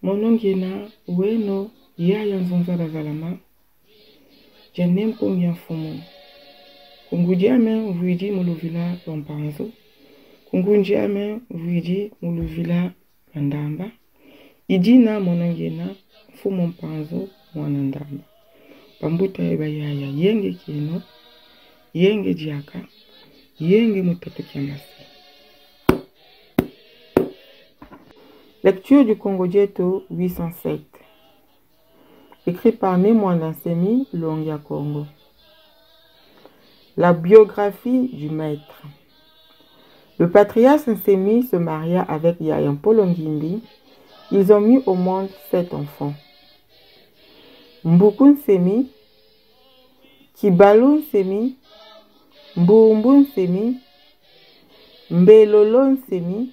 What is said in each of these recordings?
Monongena, Weno, Yaya Nzonzala Zalama, Janem Kongya Fumu. Kungudiame, Vuidi Muluvila Lompanzo. Kungundiame, Vuidi Muluvila Mandamba. Idina Monongena, Fumon Panzo, Mwanandamba. Pambuta eba yaya, Yenge Kino, Yenge Diaka, Yenge Mutato Kiamasi. Lecture du Congo Dieto 807. Écrit par Némoine Nsemi, Longia Congo. La biographie du maître. Le patriarche Nsemi se maria avec Yaya Polongimbi. Ils ont mis au monde 7 enfants. Mbuku Nsemi, Kibalu Nsemi, Mbumbu Nsemi, Mbelolo Nsemi,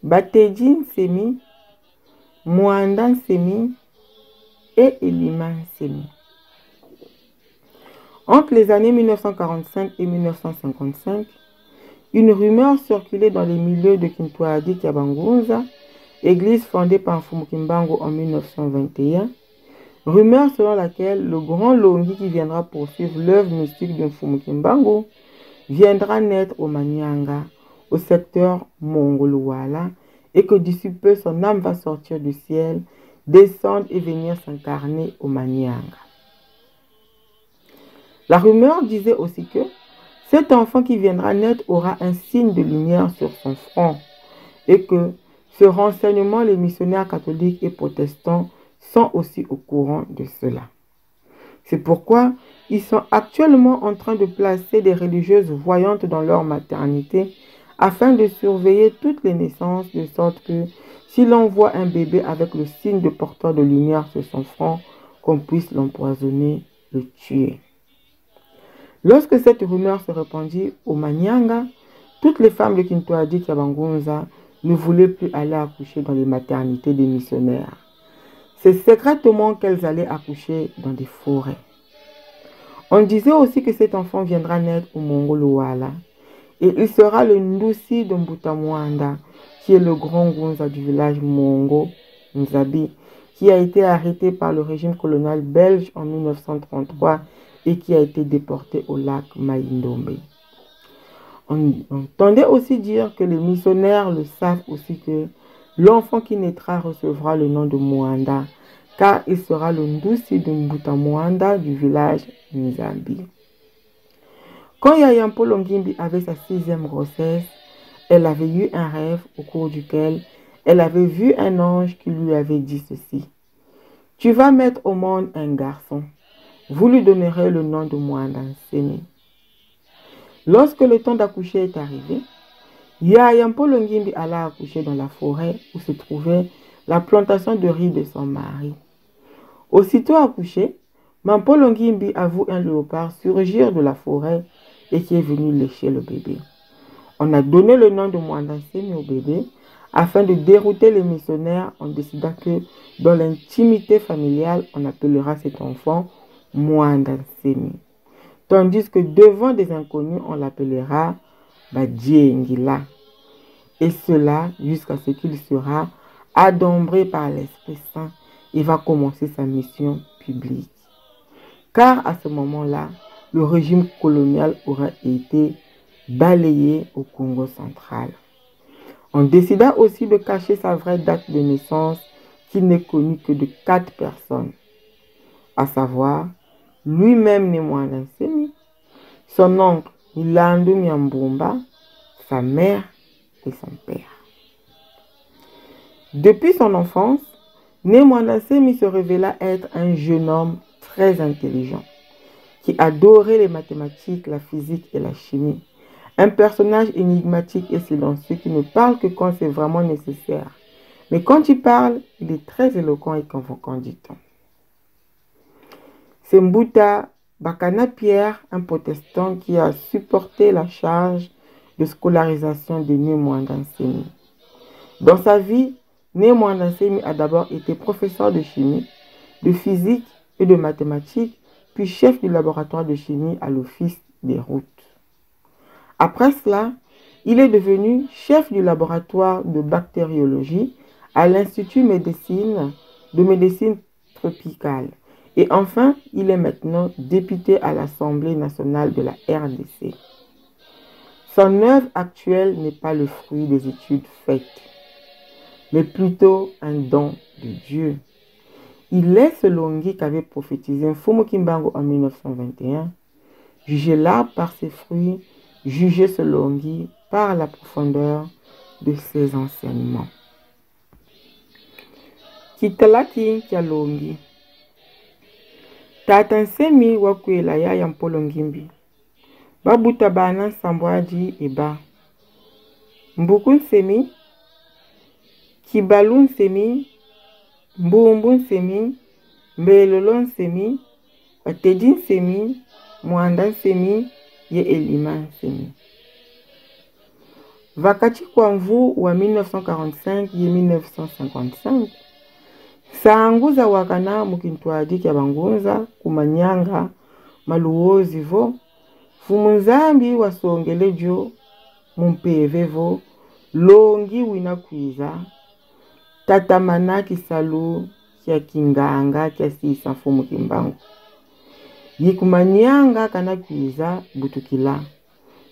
Bateji Nsemi, Mwanda Nsemi et Elima Nsemi. Entre les années 1945 et 1955, une rumeur circulait dans les milieux de Kintwadi Kabangunza, église fondée par Mfumu Kimbangu en 1921, rumeur selon laquelle le grand Longi qui viendra poursuivre l'œuvre mystique de Mfumu Kimbangu viendra naître au Manyanga, au secteur Mongoluala, et que d'ici peu son âme va sortir du ciel, descendre et venir s'incarner au Manyanga. La rumeur disait aussi que cet enfant qui viendra naître aura un signe de lumière sur son front, et que ce renseignement, les missionnaires catholiques et protestants sont aussi au courant de cela. C'est pourquoi ils sont actuellement en train de placer des religieuses voyantes dans leur maternité afin de surveiller toutes les naissances, de sorte que si l'on voit un bébé avec le signe de porteur de lumière sur son front, qu'on puisse l'empoisonner, le tuer. Lorsque cette rumeur se répandit au Manyanga, toutes les femmes de Kintwadi Kabangunza ne voulaient plus aller accoucher dans les maternités des missionnaires. C'est secrètement qu'elles allaient accoucher dans des forêts. On disait aussi que cet enfant viendra naître au Mongoluala et il sera le Ndusi de Mbutamwanda, qui est le grand Gunza du village Mongo Nzabi, qui a été arrêté par le régime colonial belge en 1933 et qui a été déporté au lac Maïndombe. On entendait aussi dire que les missionnaires le savent aussi que l'enfant qui naîtra recevra le nom de Mwanda, car il sera le Ndusi de Mbutamwanda du village Nzabi. Quand Yaya Polongimbi avait sa 6e grossesse, elle avait eu un rêve au cours duquel elle avait vu un ange qui lui avait dit ceci: « Tu vas mettre au monde un garçon. Vous lui donnerez le nom de Mwanda Nsemi. » Lorsque le temps d'accoucher est arrivé, Yaya Polongimbi alla accoucher dans la forêt où se trouvait la plantation de riz de son mari. Aussitôt accouché, Mampolongimbi a vu un léopard surgir de la forêt et qui est venu lécher le bébé. On a donné le nom de Mwanda Nsemi au bébé afin de dérouter les missionnaires. On décida que dans l'intimité familiale, on appellera cet enfant Mwanda Nsemi. Tandis que devant des inconnus, on l'appellera Badjengila. Et cela jusqu'à ce qu'il sera adombré par l'Esprit Saint et va commencer sa mission publique. Car à ce moment-là, le régime colonial aura été balayé au Congo central. On décida aussi de cacher sa vraie date de naissance qui n'est connue que de 4 personnes, à savoir lui-même Némoine Nsemi, son oncle Ilandu Myambumba, sa mère et son père. Depuis son enfance, Némoine Nsemi se révéla être un jeune homme très intelligent, qui adorait les mathématiques, la physique et la chimie. Un personnage énigmatique et silencieux qui ne parle que quand c'est vraiment nécessaire. Mais quand il parle, il est très éloquent et convaincant, dit-on. C'est Mbuta Bakana Pierre, un protestant qui a supporté la charge de scolarisation de Némoine Nsemi. Dans sa vie, Némoine Nsemi a d'abord été professeur de chimie, de physique et de mathématiques, puis chef du laboratoire de chimie à l'Office des routes. Après cela, il est devenu chef du laboratoire de bactériologie à l'Institut de médecine tropicale. Et enfin, il est maintenant député à l'Assemblée nationale de la RDC. Son œuvre actuelle n'est pas le fruit des études faites, mais plutôt un don de Dieu. Il est ce Longi qu'avait prophétisé Mfumu Kimbangu en 1921. Jugez l'arbre par ses fruits, jugez ce Longi par la profondeur de ses enseignements. Kitalaki kia Longi. Tata nsemi wakwela ya Mpolo Ngimbi. Babuta bana sambwaji eba. Mbuku nsemi, Kibalu nsemi, Mbumbu nsemi, Mbelolo nsemi, Watedi nsemi, Mwanda nsemi, ye Elima nsemi. Wakati kwa mvu wa 1945 ye 1955, saanguza wakana mukintwadi kia bangunza kumanyanga maluozi vo, fumunzambi wasongelejo mumpeve vo, Longi wina kwiza, tatamana kisalu kia kinganga kia sisa Mfumu Kimbangu. Yikumanyanga kana kwiza butukila,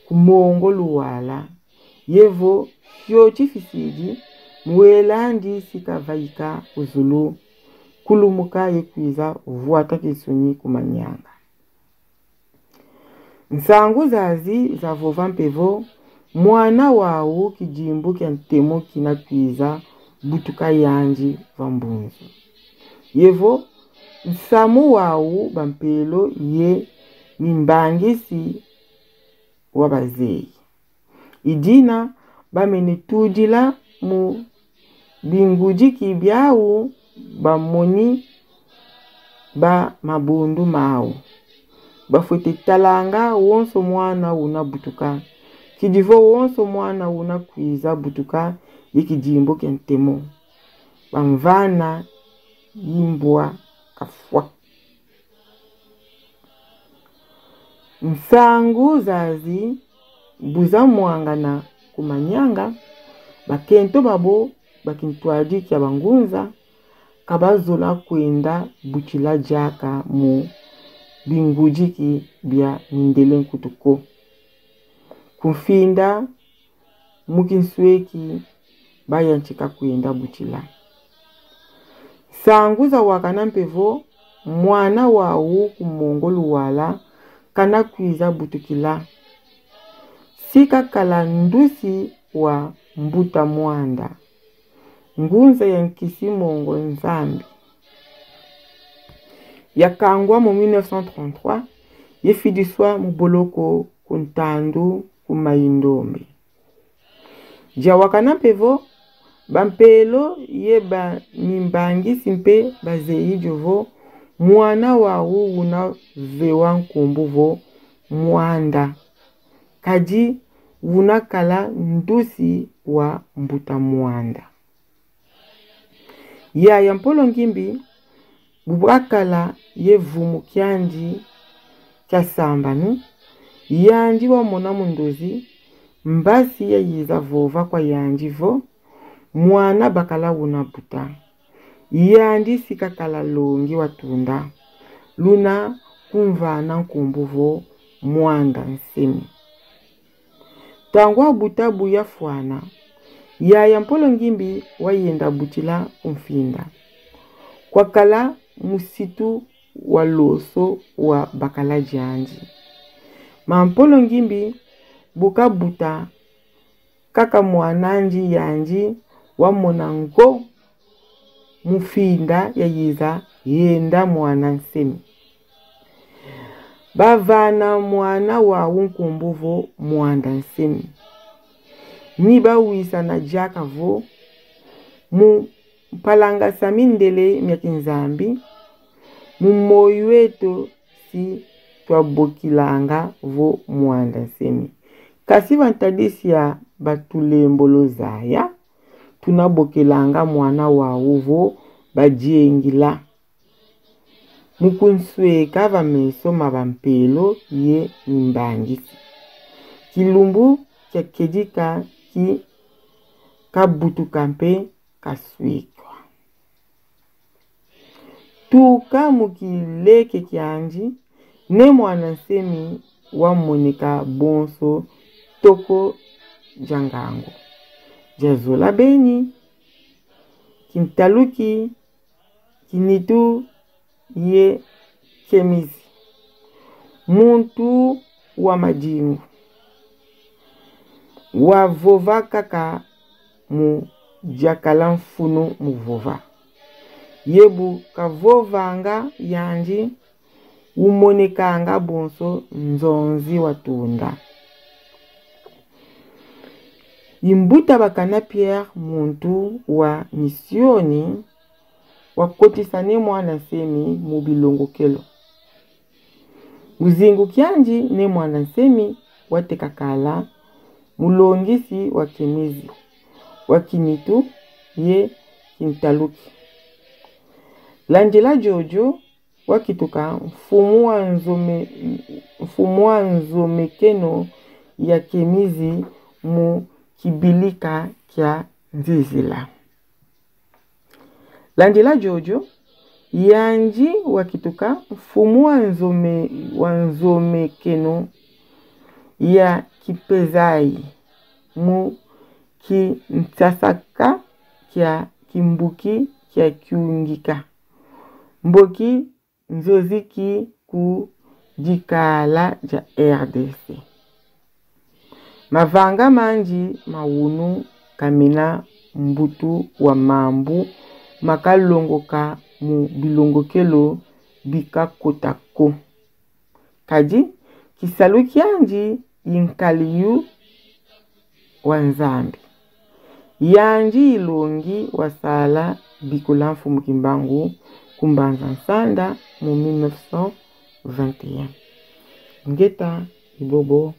kumongo luwala, yevo shoti fisidi, mwelandi sikavaika uzulu, kulumuka yekwiza vuata kisuni kumanyanga. Nsangu zazi za vovampevo, mwana wawu kijimbu kia ntemo kina kwiza butuka yanji vambunzu. Yevo, nsamu wawu bampelo ye mimbangisi wabazei. Idina bamenitudila mu binguji kibyawu bamoni ba mabundu mawu. Bafwete talanga wonso mwana wuna butuka. Kidivo wonso mwana wuna kwiza butuka yekijimbo kentemo. Bamvana yimbwa kafwa. Nsangu zazi buza mwangana kumanyanga. Bakento babo bakintwadi kia bangunza. Kabazola kwenda buchila jaka mu bingujiki bia mindele nkutuko. Kufinda mukinsweki bayanchika kwenda buchila. Sanguza wakana mpevo mwana wawu kumongolu wala kana kwiza butukila. Sika kala ndusi wa mbuta mwanda. Ngunza yankisi mongo nzambi. Yakangwa mu 1933, yefidiswa muboloko kuntandu kumayindombe. Jawakana pevo, bampelo yeba mimbangi simpe bazei jovo, mwana wawu wuna vewa nkumbu vo mwanda. Kaji wuna kala ndusi wa mbuta mwanda. Ya Mpolo Ngimbi, bubakala ye vumu kianji kia sambanu, yanji wa mona mundozi, mbasi ya yiza vova kwa yanji vo, mwana bakala wuna buta. Yanji sikakala Longi watunda, luna kumvana nkumbu vo mwanda nsemi. Tangwa butabu ya fuana, ya Mpolo Ngimbi wa yenda butila kumfinda. Kwa kala musitu wa loso wa bakala janji. Ma Mpolo Ngimbi buka buta kaka mwananji yanji wa monango mufinda ya yiza yenda mwana nsemi. Bavana mwana wa unkumbuvo mwanda nsemi. Niba wisa na jaka vo mu palanga samindele miakinzambi mu moyo wetu si twabokilanga vo mwanda nsemi. Kasi vantadisi ya batulembolo zaya tunabokelanga mwana wa uvo bajiengila. Mukunsweka vameso mabampelo ye mimbangisi. Kilumbu kia kedika ki kabutu kampe kaswikwa. Tuka mukileke kianji ne mwanasemi wa monika bonso toko jangango. Jazola beni kintaluki kinitu ye kemizi. Muntu wa majingu. Wa vova kaka mu jakala mfunu mu vova. Yebu ka vova anga yanji umoneka anga bonso nzonzi watunda. Imbuta bakana Pierre muntu wa misioni wakotisane mwana semi mubilongo kelo. Muzingu kianji ne mwana semi watekakala mulongisi wa kemizi. Wakinitu ye kintaluki. Lanjela Jojo wakituka mfumu wa nzomekeno ya kemizi mu kibilika kya nzizila. Lanjela Jojo yanji wakituka mfumu wa nzomekeno ya kipezai mu kintasaka kya kimbuki kya kiungika. Mboki nzoziki ku jikala ja RDC. Mavanga manji mawunu kamina mbutu wa mambu makalongoka mu bilongokelo bika kotako. Kaji kisalu kianji yinkaliyu wanzambi. Yanji ilongi wasala bikulamfu mkimbangu kumbanza nsanda mu 1921. Ngeta ibobo.